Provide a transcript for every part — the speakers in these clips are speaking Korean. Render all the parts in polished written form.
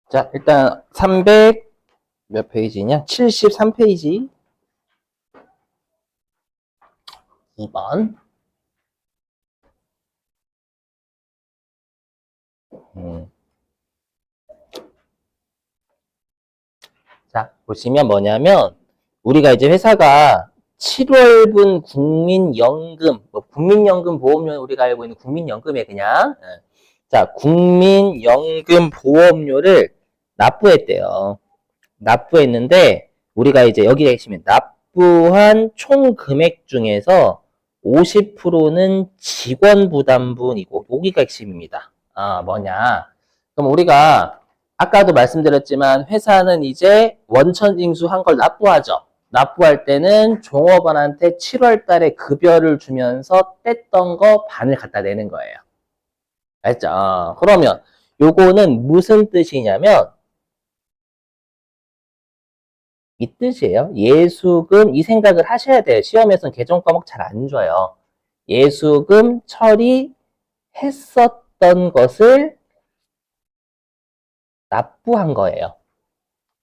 자, 일단 300 몇 페이지냐? 73페이지 2번. 자, 보시면 뭐냐면 우리가 이제 회사가 7월분 국민연금, 뭐 국민연금 보험료 우리가 알고 있는 국민연금에 그냥 자, 국민연금 보험료를 납부했대요. 납부했는데 우리가 이제 여기 계시면 납부한 총 금액 중에서 50%는 직원 부담분이고 여기가 핵심입니다. 아, 뭐냐? 그럼 우리가 아까도 말씀드렸지만 회사는 이제 원천징수한 걸 납부하죠. 납부할 때는 종업원한테 7월 달에 급여를 주면서 뗐던 거 반을 갖다 내는 거예요. 알죠? 그러면 요거는 무슨 뜻이냐면 이 뜻이에요. 예수금 이 생각을 하셔야 돼요. 시험에서는 개정 과목 잘 안 줘요. 예수금 처리했었던 것을 납부한 거예요.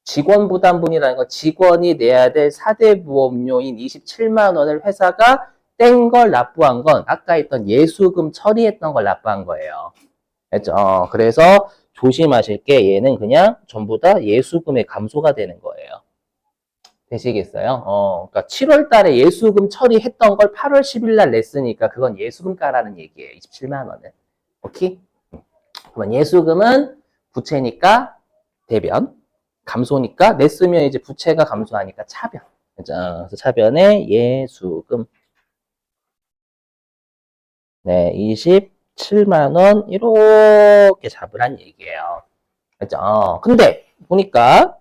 직원 부담분이라는 건 직원이 내야 될 4대 보험료인 27만 원을 회사가 뗀 걸 납부한 건 아까 했던 예수금 처리했던 걸 납부한 거예요. 알죠? 그래서 조심하실 게 얘는 그냥 전부 다 예수금의 감소가 되는 거예요. 되시겠어요? 그러니까 7월 달에 예수금 처리했던 걸 8월 10일 날 냈으니까 그건 예수금가라는 얘기예요. 27만 원은. 오케이? 그러면 예수금은 부채니까 대변, 감소니까 냈으면 이제 부채가 감소하니까 차변. 그죠? 그래서 차변에 예수금. 네, 27만 원 이렇게 잡으란 얘기예요. 그죠? 근데 보니까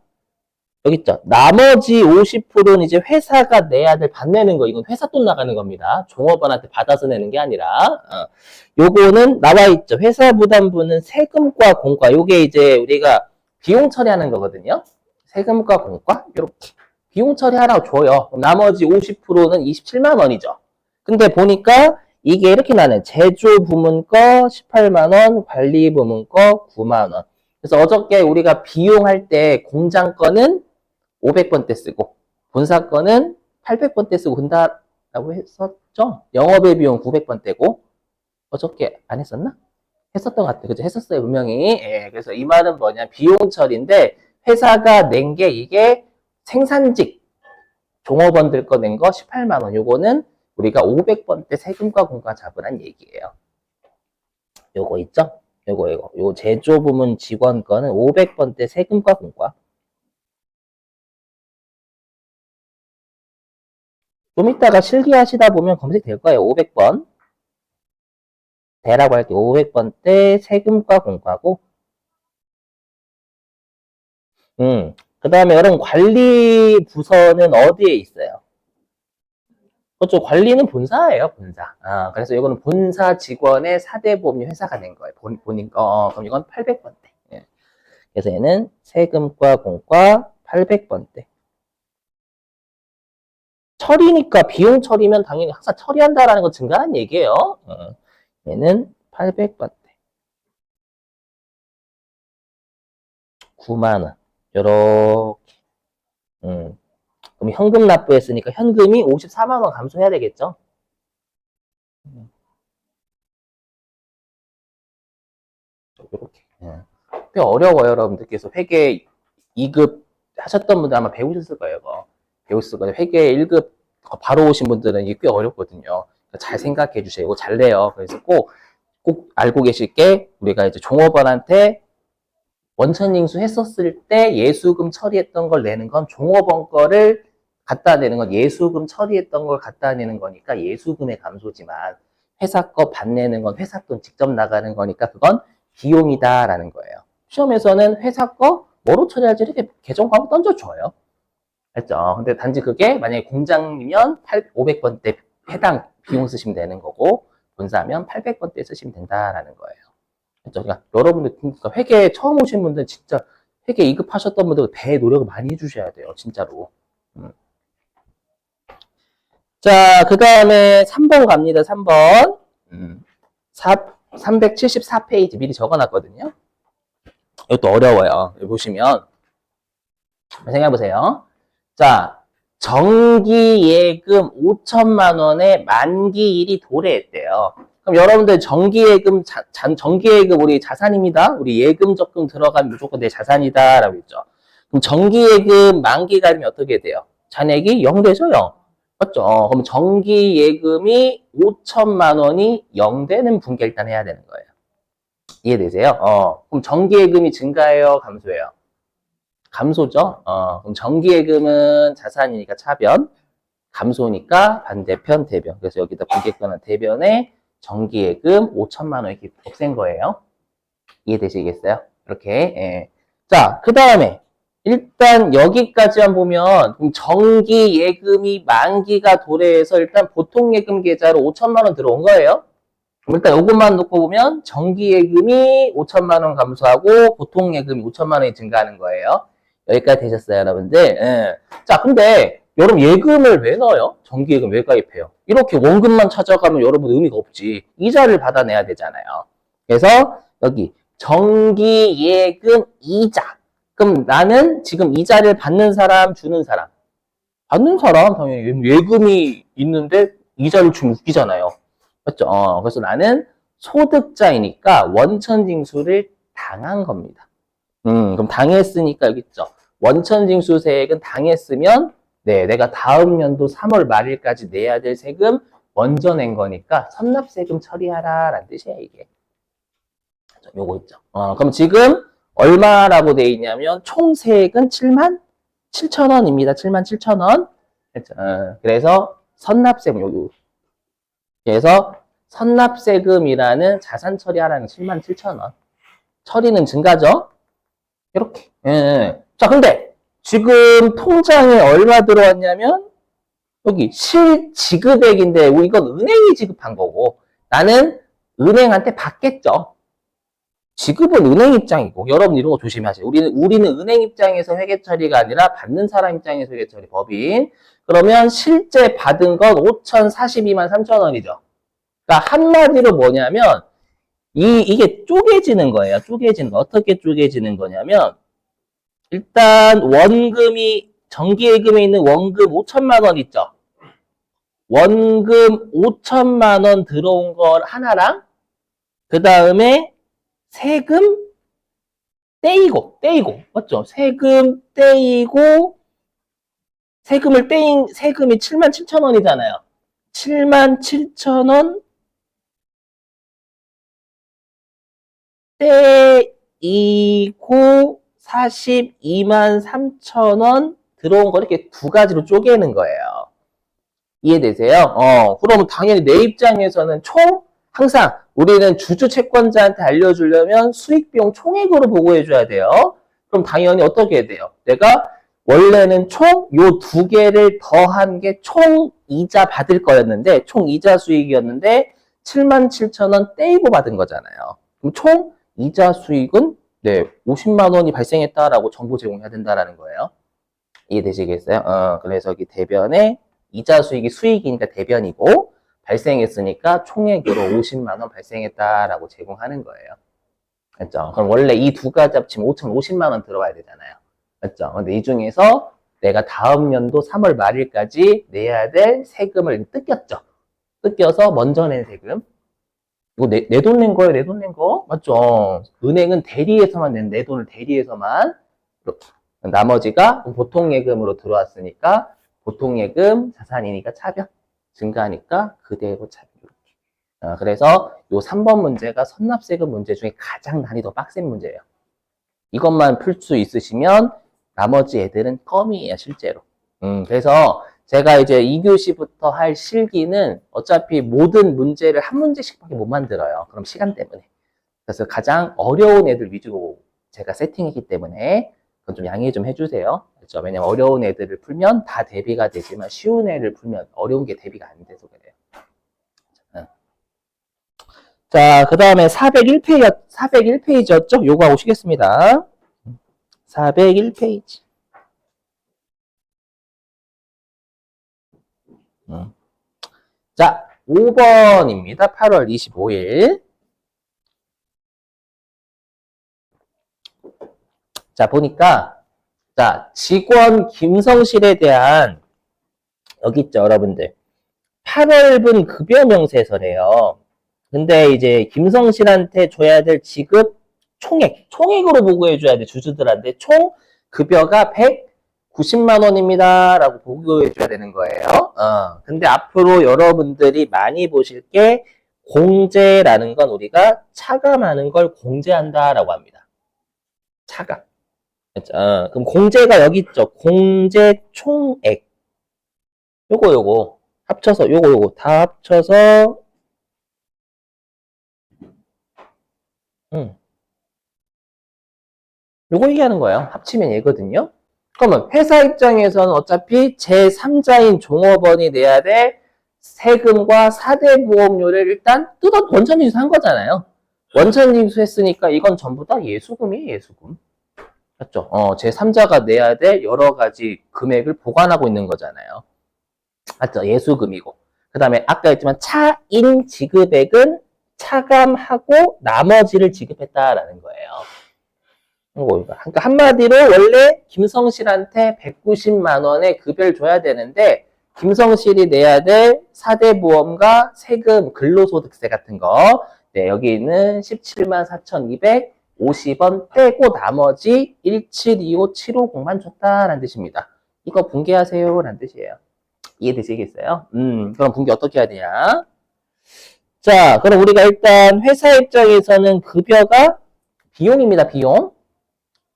여기 있죠. 나머지 50%는 이제 회사가 내야 될 받내는 거. 이건 회사 돈 나가는 겁니다. 종업원한테 받아서 내는 게 아니라. 요거는 나와 있죠. 회사 부담분은 세금과 공과. 요게 이제 우리가 비용 처리하는 거거든요. 세금과 공과. 이렇게. 비용 처리하라고 줘요. 나머지 50%는 27만 원이죠. 근데 보니까 이게 이렇게 나는 제조 부문 거 18만 원, 관리 부문 거 9만 원. 그래서 어저께 우리가 비용할 때 공장 거는 500번대 쓰고 본사 거는 800번대 쓰고 한다라고 했었죠? 영업의 비용 900번대고 어저께 안 했었나? 했었던 것 같아요. 그죠? 했었어요, 분명히. 예, 그래서 이 말은 뭐냐? 비용 처리인데 회사가 낸 게 이게 생산직 종업원들 거 낸 거 18만 원. 요거는 우리가 500번대 세금과 공과 잡으란 얘기예요. 요거 있죠? 요거. 제조 부문 직원 거는 500번대 세금과 공과. 좀 이따가 실기하시다 보면 검색될 거예요. 500번. 대라고 할 때 500번대 세금과 공과고. 그 다음에 여러분 관리 부서는 어디에 있어요? 그렇죠. 관리는 본사예요, 본사. 그래서 이거는 본사 직원의 4대 보험료 회사가 낸 거예요. 본인 거. 그럼 이건 800번대. 예. 그래서 얘는 세금과 공과 800번대. 처리니까 비용 처리면 당연히 항상 처리한다라는 거 증가한 얘기예요. 얘는 800번대. 9만 원. 요렇게. 그럼 현금 납부했으니까 현금이 54만 원 감소해야 되겠죠? 이렇게. 꽤 어려워요, 여러분들께서 회계 2급 하셨던 분들 아마 배우셨을 거예요, 이거. 배우셨을 거예요. 회계 1급 바로 오신 분들은 이게 꽤 어렵거든요. 잘 생각해 주세요. 이거 잘 내요. 그래서 꼭 알고 계실 게 우리가 이제 종업원한테 원천징수 했었을 때 예수금 처리했던 걸 내는 건 종업원 거를 갖다 내는 건 예수금 처리했던 걸 갖다 내는 거니까 예수금의 감소지만 회사 거 받내는 건 회사 돈 직접 나가는 거니까 그건 비용이다라는 거예요. 시험에서는 회사 거 뭐로 처리할지 이렇게 계정 과목 던져줘요. 알죠? 근데 단지 그게 만약에 공장이면 500번대 해당 비용 쓰시면 되는 거고 본사면 800번대 쓰시면 된다라는 거예요. 그렇죠? 그러니까 여러분들 그러니까 회계 처음 오신 분들 진짜 회계 2급 하셨던 분들 배 노력을 많이 해주셔야 돼요. 진짜로. 자, 그 다음에 3번 갑니다. 3번. 374페이지 미리 적어놨거든요. 이것도 어려워요. 여기 보시면 생각해보세요. 자, 정기예금 5천만 원에 만기일이 도래했대요. 그럼 여러분들 정기예금 우리 자산입니다. 우리 예금 적금 들어가면 무조건 내 자산이다 라고 했죠. 그럼 정기예금 만기가 되면 어떻게 돼요? 잔액이 0 되죠, 0. 맞죠? 그럼 정기예금이 5천만 원이 0 되는 분께 일단 해야 되는 거예요. 이해되세요? 그럼 정기예금이 증가해요, 감소해요? 감소죠? 그럼 정기예금은 자산이니까 차변, 감소니까 반대편 대변. 그래서 여기다 분기권한 대변에 정기예금 5천만 원 이렇게 없앤 거예요. 이해되시겠어요? 이렇게. 예. 자, 그 다음에 일단 여기까지만 보면 정기예금이 만기가 도래해서 일단 보통예금 계좌로 5천만 원 들어온 거예요. 일단 이것만 놓고 보면 정기예금이 5천만 원 감소하고 보통예금이 5천만 원이 증가하는 거예요. 여기까지 되셨어요, 여러분들? 예. 자, 근데 여러분 예금을 왜 넣어요? 정기예금 왜 가입해요? 이렇게 원금만 찾아가면 여러분 의미가 없지. 이자를 받아내야 되잖아요. 그래서 여기 정기예금 이자. 그럼 나는 지금 이자를 받는 사람, 주는 사람. 받는 사람 당연히 예금이 있는데 이자를 주면 웃기잖아요. 맞죠? 그래서 나는 소득자이니까 원천징수를 당한 겁니다. 그럼 당했으니까 여기 있죠. 원천징수 세액은 당했으면 네, 내가 다음 연도 3월 말일까지 내야 될 세금 먼저 낸 거니까 선납세금 처리하라 라는 뜻이에요, 이게. 요거 있죠. 그럼 지금 얼마라고 돼 있냐면 총 세액은 7만 7천 원입니다. 7만 7천 원. 그래서 선납세금 요거. 그래서 선납세금이라는 자산 처리하라는 7만 7천 원. 처리는 증가죠? 이렇게. 예. 자, 근데 지금 통장에 얼마 들어왔냐면 여기 실지급액인데 이건 은행이 지급한 거고 나는 은행한테 받겠죠. 지급은 은행 입장이고 여러분 이런 거 조심하세요. 우리는 은행 입장에서 회계 처리가 아니라 받는 사람 입장에서 회계 처리 법인. 그러면 실제 받은 건 5,042만 3천 원이죠. 그러니까 한마디로 뭐냐면 이게 쪼개지는 거예요. 쪼개지는 거. 어떻게 쪼개지는 거냐면 일단 정기예금에 있는 원금 5천만 원 있죠. 원금 5천만 원 들어온 걸 하나랑 그 다음에 세금 떼이고 맞죠? 세금을 떼인 세금이 7만 7천 원이잖아요. 7만 7천 원 떼이고 42만 3천 원 들어온 거 이렇게 두 가지로 쪼개는 거예요. 이해되세요? 그러면 당연히 내 입장에서는 항상 우리는 주주 채권자한테 알려주려면 수익비용 총액으로 보고해줘야 돼요. 그럼 당연히 어떻게 해야 돼요? 내가 원래는 총 요 두 개를 더한 게 총 이자 받을 거였는데 총 이자 수익이었는데 7만 7천 원 떼이고 받은 거잖아요. 그럼 총 이자 수익은 네 50만 원이 발생했다라고 정보 제공해야 된다라는 거예요. 이해되시겠어요? 그래서 여기 대변에 이자 수익이 수익이니까 대변이고 발생했으니까 총액으로 50만 원 발생했다라고 제공하는 거예요. 맞죠? 그럼 원래 이 두 가지 합치면 5,050만 원 들어가야 되잖아요. 맞죠? 근데 이 중에서 내가 다음 연도 3월 말일까지 내야 될 세금을 뜯겼죠. 뜯겨서 먼저 낸 세금. 이거 내 돈 낸 거예요, 내 돈 낸 거? 맞죠? 은행은 대리해서만 낸 내 돈을 대리해서만 이렇게. 나머지가 보통예금으로 들어왔으니까 보통예금 자산이니까 차변 증가하니까 그대로 차변 이렇게. 그래서 요 3번 문제가 선납세금 문제 중에 가장 난이도 빡센 문제예요. 이것만 풀 수 있으시면 나머지 애들은 껌이에요, 실제로. 그래서 제가 이제 2교시부터 할 실기는 어차피 모든 문제를 한 문제씩밖에 못 만들어요. 그럼 시간 때문에. 그래서 가장 어려운 애들 위주로 제가 세팅했기 때문에 그건 좀 양해 좀 해주세요. 그렇죠? 왜냐면 어려운 애들을 풀면 다 대비가 되지만 쉬운 애를 풀면 어려운 게 대비가 안 돼서 그래요. 자, 그 다음에 401페이지였죠? 요거 오시겠습니다. 401페이지. 자, 5번입니다. 8월 25일. 자, 보니까, 자, 직원 김성실에 대한, 여기 있죠, 여러분들. 8월분 급여 명세서래요. 근데 이제 김성실한테 줘야 될 지급 총액으로 보고해줘야 돼, 주주들한테. 총 급여가 190만 원입니다. 라고 보고해줘야 되는 거예요. 근데 앞으로 여러분들이 많이 보실 게 공제라는 건 우리가 차감하는 걸 공제한다라고 합니다. 차감. 그렇죠? 그럼 공제가 여기 있죠. 공제 총액. 요거 합쳐서 요거 다 합쳐서 요거 얘기하는 거예요. 합치면 얘거든요. 그러면 회사 입장에서는 어차피 제3자인 종업원이 내야 될 세금과 4대 보험료를 일단 원천징수 한 거잖아요. 원천징수 했으니까 이건 전부 다 예수금이에요, 예수금. 맞죠? 제3자가 내야 될 여러 가지 금액을 보관하고 있는 거잖아요. 맞죠? 예수금이고. 그 다음에 아까 했지만 차인 지급액은 차감하고 나머지를 지급했다라는 거예요. 그러니까 한마디로 원래 김성실한테 190만 원의 급여를 줘야 되는데 김성실이 내야 될 4대 보험과 세금, 근로소득세 같은 거 네, 여기 있는 17만 4,250원 떼고 나머지 1725750만 줬다라는 뜻입니다. 이거 분개하세요 라는 뜻이에요. 이해되시겠어요? 그럼 분개 어떻게 해야 되냐? 자, 그럼 우리가 일단 회사 입장에서는 급여가 비용입니다, 비용.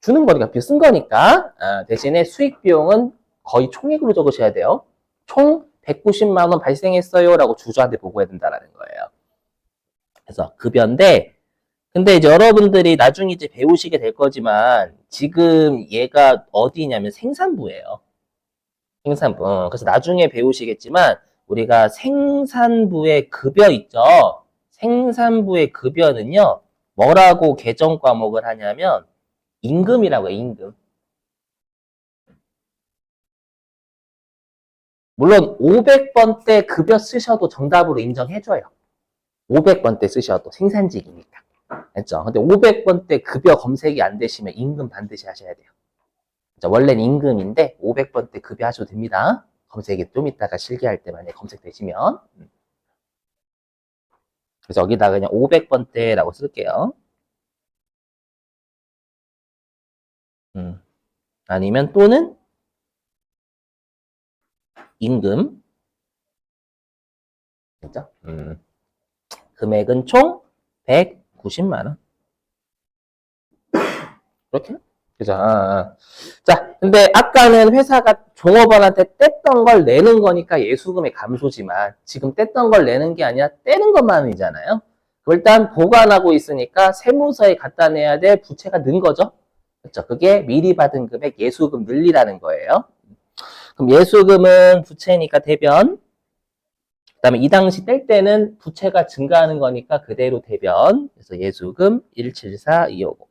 주는 거니까, 쓴 거니까. 대신에 수익 비용은 거의 총액으로 적으셔야 돼요. 총 190만 원 발생했어요 라고 주주한테 보고해야 된다라는 거예요. 그래서 급여인데, 근데 이제 여러분들이 나중에 이제 배우시게 될 거지만, 지금 얘가 어디냐면 생산부예요. 생산부. 그래서 나중에 배우시겠지만, 우리가 생산부의 급여 있죠? 생산부의 급여는요, 뭐라고 개정 과목을 하냐면, 임금이라고 해요, 임금. 물론 500번대 급여 쓰셔도 정답으로 인정해줘요. 500번대 쓰셔도 생산직이니까. 알죠? 근데 500번대 급여 검색이 안 되시면 임금 반드시 하셔야 돼요. 원래는 임금인데 500번대 급여 하셔도 됩니다. 검색이 좀 이따가 실기할 때 만약에 검색되시면. 그래서 여기다가 그냥 500번대라고 쓸게요. 아니면 또는 임금. 그죠? 금액은 총 190만 원. 그렇게? 그죠? 자, 근데 아까는 회사가 종업원한테 뗐던 걸 내는 거니까 예수금의 감소지만 지금 뗐던 걸 내는 게 아니라 떼는 것만이잖아요. 일단 보관하고 있으니까 세무서에 갖다 내야 될 부채가 는 거죠. 그렇죠? 그게 미리 받은 금액 예수금 늘리라는 거예요. 그럼 예수금은 부채니까 대변. 그 다음에 이 당시 뗄 때는 부채가 증가하는 거니까 그대로 대변. 그래서 예수금 174250.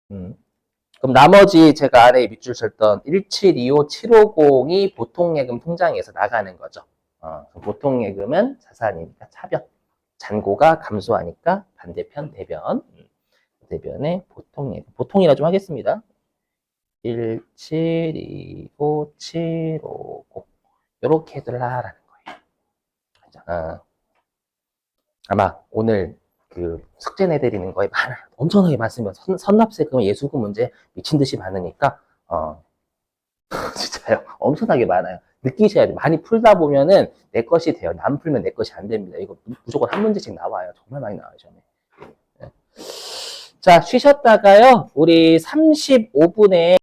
그럼 나머지 제가 아래에 밑줄 쳤던 1725750이 보통예금 통장에서 나가는 거죠. 보통예금은 자산이니까 차변. 잔고가 감소하니까 반대편 대변. 대변에 보통예금. 보통이라 좀 하겠습니다. 1725750. 이렇게 해둘라라는 거예요. 아마 오늘 그 숙제 내드리는 거에 많아요. 엄청나게 많습니다. 선납세금, 예수금 문제 미친 듯이 많으니까 진짜요. 엄청나게 많아요. 느끼셔야 돼요. 많이 풀다 보면은 내 것이 돼요. 남 풀면 내 것이 안 됩니다. 이거 무조건 한 문제씩 나와요. 정말 많이 나와요. 저는. 자, 쉬셨다가요. 우리 35분에